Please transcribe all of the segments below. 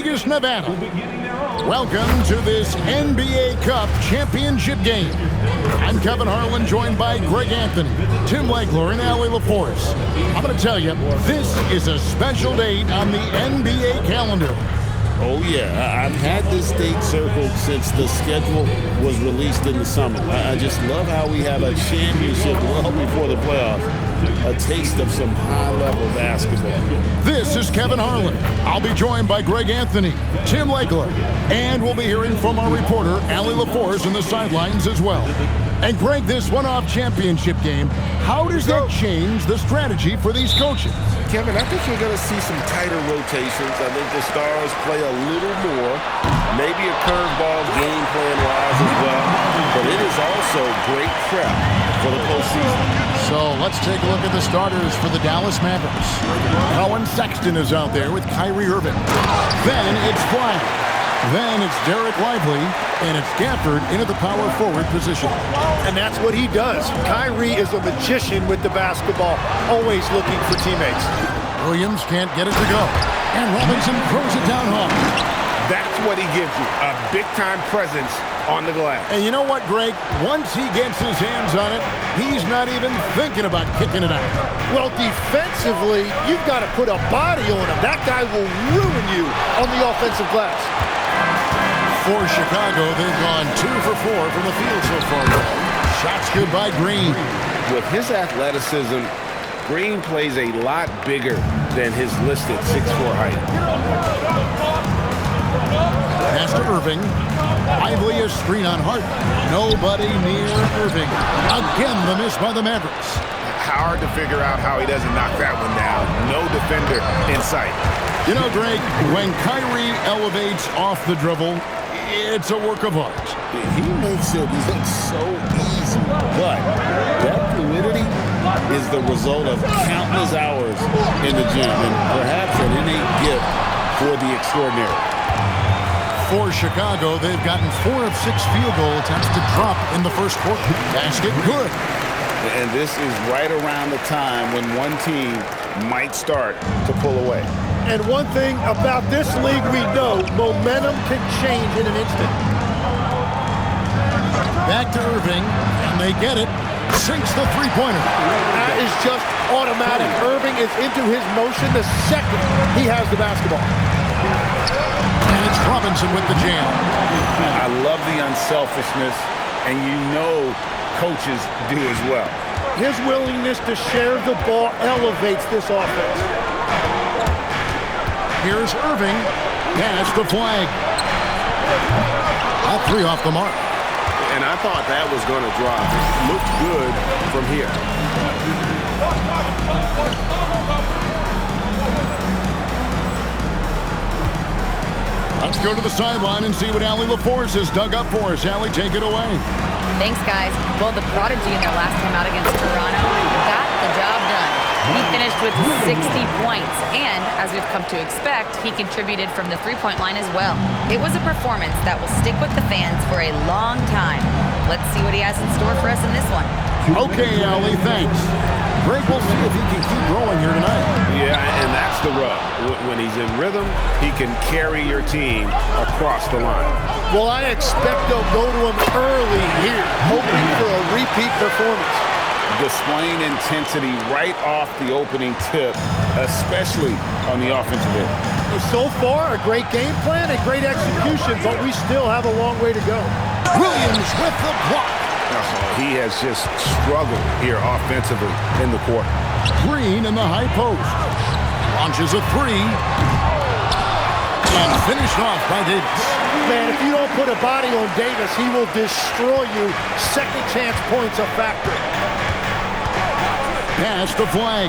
Vegas, Nevada. Welcome to this NBA Cup championship game. I'm Kevin Harlan, joined by Greg Anthony, Tim Legler, and Allie LaForce. I'm going to tell you, this is a special date on the NBA calendar. Oh, yeah. I've had this date circled since the schedule was released in the summer. I just love how we have a championship well before the playoffs. A taste of some high-level basketball. This is Kevin Harlan. I'll be joined by Greg Anthony, Tim Legler, and we'll be hearing from our reporter, Allie LaForce, in the sidelines as well. And Greg, this one-off championship game, how does that change the strategy for these coaches? Kevin, I think you're going to see some tighter rotations. I think the Stars play a little more, maybe a curveball game plan-wise as well, but it is also great prep for the postseason. So let's take a look at the starters for the Dallas Mavericks. Colin Sexton is out there with Kyrie Irving. Then it's Bryant. Then it's Derek Lively, and it's Gafford into the power forward position. And that's what he does. Kyrie is a magician with the basketball, always looking for teammates. Williams can't get it to go. And Robinson throws it down hard. That's what he gives you, a big-time presence on the glass. And you know what, Greg? Once he gets his hands on it, he's not even thinking about kicking it out. Well, defensively, you've got to put a body on him. That guy will ruin you on the offensive glass. For Chicago, they've gone 2 for 4 from the field so far. Shots good by Green. With his athleticism, Green plays a lot bigger than his listed 6'4" height. Pass to Irving. Lively a screen on Hart. Nobody near Irving. Again, the miss by the Mavericks. Hard to figure out how he doesn't knock that one down. No defender in sight. You know, Greg, when Kyrie elevates off the dribble, it's a work of art. He makes it look so easy, but that fluidity is the result of countless hours in the gym and perhaps an innate gift for the extraordinary. For Chicago, they've gotten 4 of 6 field goal attempts to drop in the first quarter. Basket good. And this is right around the time when one team might start to pull away. And one thing about this league we know, momentum can change in an instant. Back to Irving, and they get it. Sinks the three-pointer. That is just automatic. Irving is into his motion the second he has the basketball. And it's Robinson with the jam. I love the unselfishness, and you know coaches do as well. His willingness to share the ball elevates this offense. Here's Irving. Pass the flag. A 3 off the mark. And I thought that was going to drop. Looked good from here. Let's go to the sideline and see what Allie LaForce has dug up for us. Allie, take it away. Thanks, guys. Well, the prodigy in their last time out against Toronto got the job done. He finished with 60 points, and as we've come to expect, he contributed from the three-point line as well. It was a performance that will stick with the fans for a long time. Let's see what he has in store for us in this one. Okay, Allie, thanks. Greg, we'll see if he can keep rolling here tonight. Yeah, and that's the rub. When he's in rhythm, he can carry your team across the line. Well, I expect they'll go to him early here, hoping for a repeat performance. Displaying intensity right off the opening tip, especially on the offensive end. So far, a great game plan and great execution, but we still have a long way to go. Williams with the block. He has just struggled here offensively in the quarter. Green in the high post. Launches a 3. And finished off by Davis. Man, if you don't put a body on Davis, he will destroy you. Second chance points a factor. Pass the flag.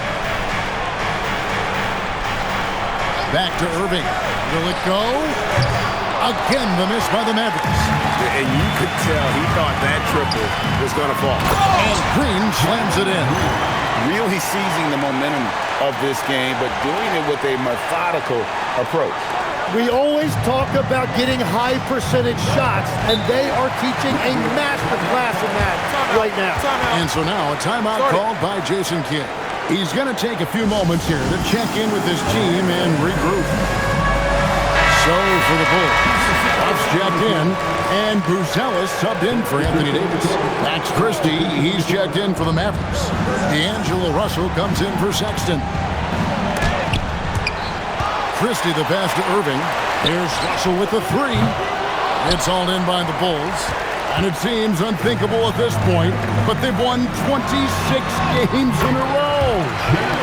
Back to Irving. Will it go? Again, the miss by the Mavericks. And you could tell he thought that triple was going to fall. And Green slams it in. Really seizing the momentum of this game, but doing it with a methodical approach. We always talk about getting high percentage shots, and they are teaching a master class in that right now. And so now a timeout called by Jason Kidd. He's going to take a few moments here to check in with his team and regroup. So for the Bulls. Ruff's checked in, and Buzelis subbed in for Anthony Davis. Max Christie, he's checked in for the Mavericks. D'Angelo Russell comes in for Sexton. Christie the pass to Irving. Here's Russell with the three. It's all in by the Bulls. And it seems unthinkable at this point, but they've won 26 games in a row.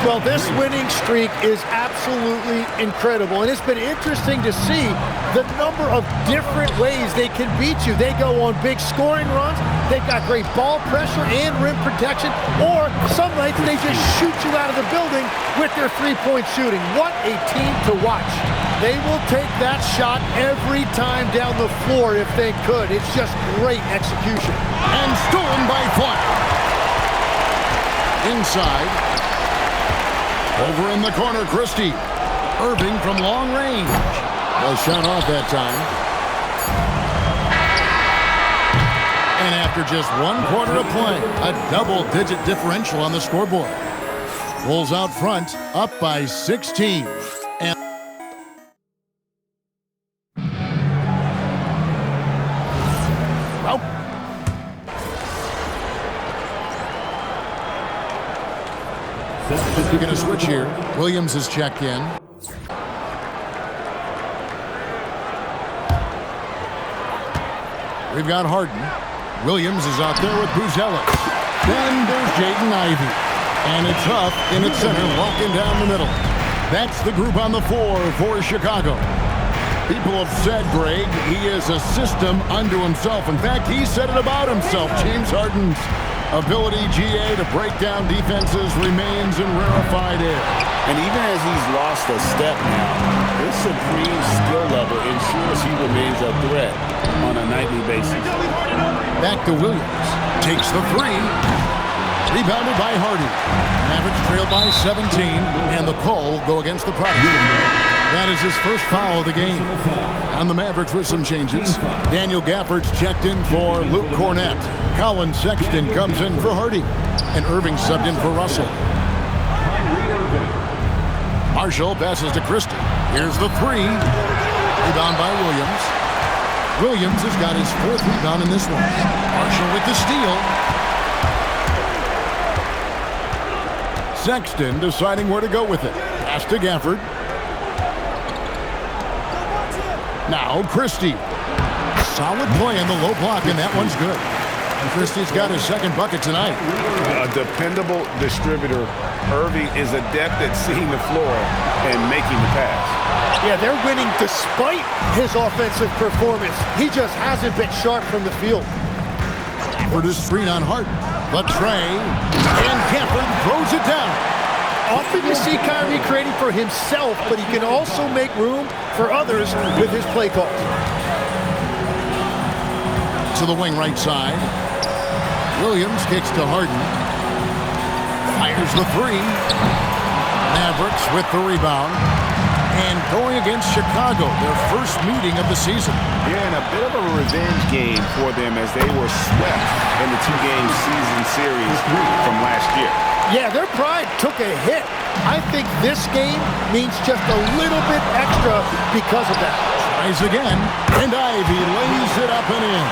Well, this winning streak is absolutely incredible, and it's been interesting to see the number of different ways they can beat you. They go on big scoring runs, they've got great ball pressure and rim protection, or some nights they just shoot you out of the building with their three-point shooting. What a team to watch. They will take that shot every time down the floor if they could. It's just great execution. And stolen by Flack. Inside. Over in the corner, Christie. Irving from long range. Well, shot off that time. And after just 1 quarter of play, a double-digit differential on the scoreboard. Bulls out front, up by 16. We're going to switch here. Williams is checked in. We've got Harden. Williams is out there with Buzelis. Then there's Jaden Ivey. And it's Huff in its center, walking down the middle. That's the group on the floor for Chicago. People have said, Greg, he is a system unto himself. In fact, he said it about himself. James Harden's ability, GA, to break down defenses remains in rarefied air. And even as he's lost a step now, his supreme skill level ensures he remains a threat on a nightly basis. Back to Williams. Takes the three. Rebounded by Hardy. Mavericks trail by 17, and the call will go against the Prodigy. That is his first foul of the game. On the Mavericks with some changes. Daniel Gafford's checked in for Luke Cornett. Colin Sexton comes in for Hardy. And Irving subbed in for Russell. Marshall passes to Christie. Here's the three. Rebound by Williams. Williams has got his 4th rebound in this one. Marshall with the steal. Sexton deciding where to go with it. Pass to Gafford. Now Christie. Solid play in the low block, and that one's good. And Christie's got his 2nd bucket tonight. A dependable distributor. Irving is adept at seeing the floor and making the pass. Yeah, they're winning despite his offensive performance. He just hasn't been sharp from the field. For the screen on Harden. But Trey, and Gafford throws it down. Often you see Kyrie creating for himself, but he can also make room for others with his play calls. To the wing right side. Williams kicks to Harden. Fires the three. Mavericks with the rebound. And going against Chicago, their first meeting of the season. Yeah, and a bit of a revenge game for them as they were swept in the 2-game season series from last year. Yeah, their pride took a hit. I think this game means just a little bit extra because of that. Tries again, and Ivey lays it up and in.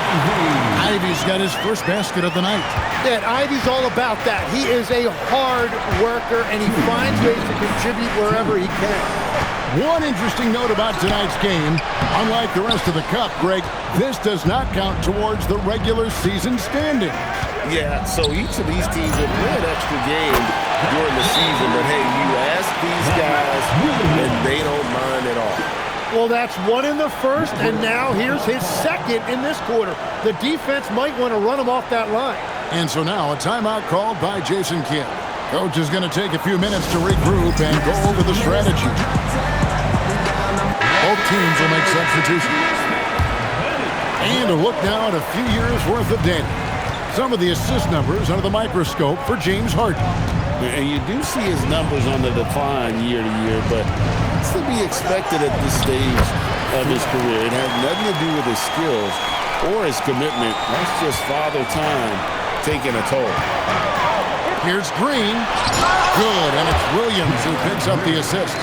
Ivey's got his first basket of the night. Yeah, Ivey's all about that. He is a hard worker, and he finds ways to contribute wherever he can. One interesting note about tonight's game, unlike the rest of the Cup, Greg, this does not count towards the regular season standing. Yeah, so each of these teams will play an extra game during the season, but hey, you ask these guys, and they don't mind at all. Well, that's one in the first, and now here's his 2nd in this quarter. The defense might want to run him off that line. And so now a timeout called by Jason Kidd. Coach is going to take a few minutes to regroup and go over the strategy. Both teams will make substitutions. And a look now at a few years' worth of data. Some of the assist numbers under the microscope for James Harden. And you do see his numbers on the decline year to year, but it's to be expected at this stage of his career. It has nothing to do with his skills or his commitment. That's just father time taking a toll. Here's Green. Good, and it's Williams who picks up the assist.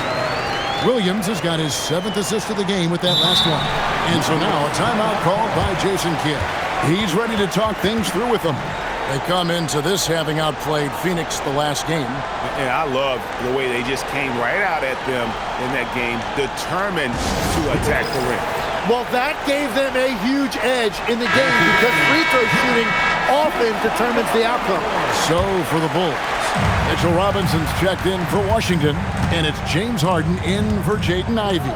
Williams has got his 7th assist of the game with that last one. And so now a timeout called by Jason Kidd. He's ready to talk things through with them. They come into this having outplayed Phoenix the last game. And I love the way they just came right out at them in that game, determined to attack the rim. Well, that gave them a huge edge in the game because free throw shooting often determines the outcome. So for the Bulls, Mitchell Robinson's checked in for Washington, and it's James Harden in for Jaden Ivey.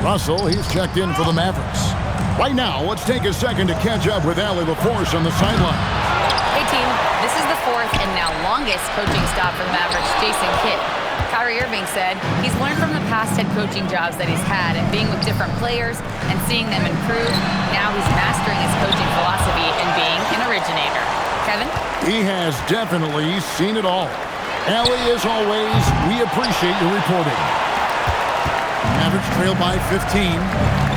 Russell, he's checked in for the Mavericks. Right now, let's take a second to catch up with Allie LaForce on the sideline. Hey team, this is the 4th and now longest coaching stop for the Mavericks, Jason Kidd. Kyrie Irving said he's learned from the past head coaching jobs that he's had and being with different players and seeing them improve. Now he's mastering his coaching philosophy and being an originator. Kevin? He has definitely seen it all. Allie, as always, we appreciate your reporting. Mavericks trail by 15.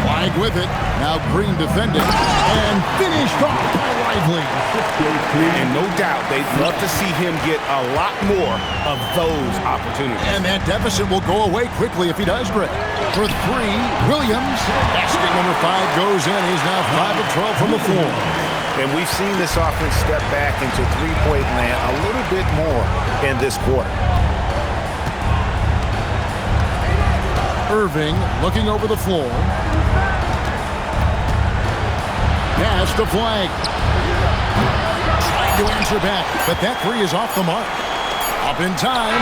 Flag with it. Now Green defended. And finished off by Lively. And no doubt, they'd love to see him get a lot more of those opportunities. And that deficit will go away quickly if he does, Greg. For 3, Williams. Basket number 5 goes in. He's now 5 of 12 from the floor. And we've seen this offense step back into three-point land a little bit more in this quarter. Irving looking over the floor. Pass to Flag. Trying to answer back, but that 3 is off the mark. Up in time.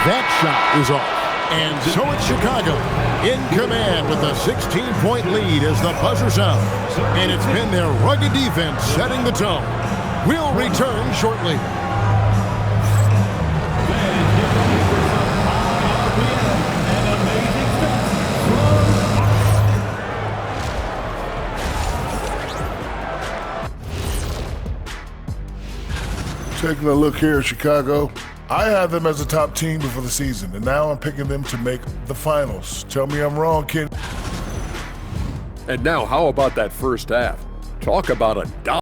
That shot is off. And so it's Chicago in command with a 16-point lead as the buzzer sounds. And it's been their rugged defense setting the tone. We'll return shortly. Taking a look here at Chicago, I had them as a top team before the season, and now I'm picking them to make the finals. Tell me I'm wrong, kid. And now, how about that first half? Talk about a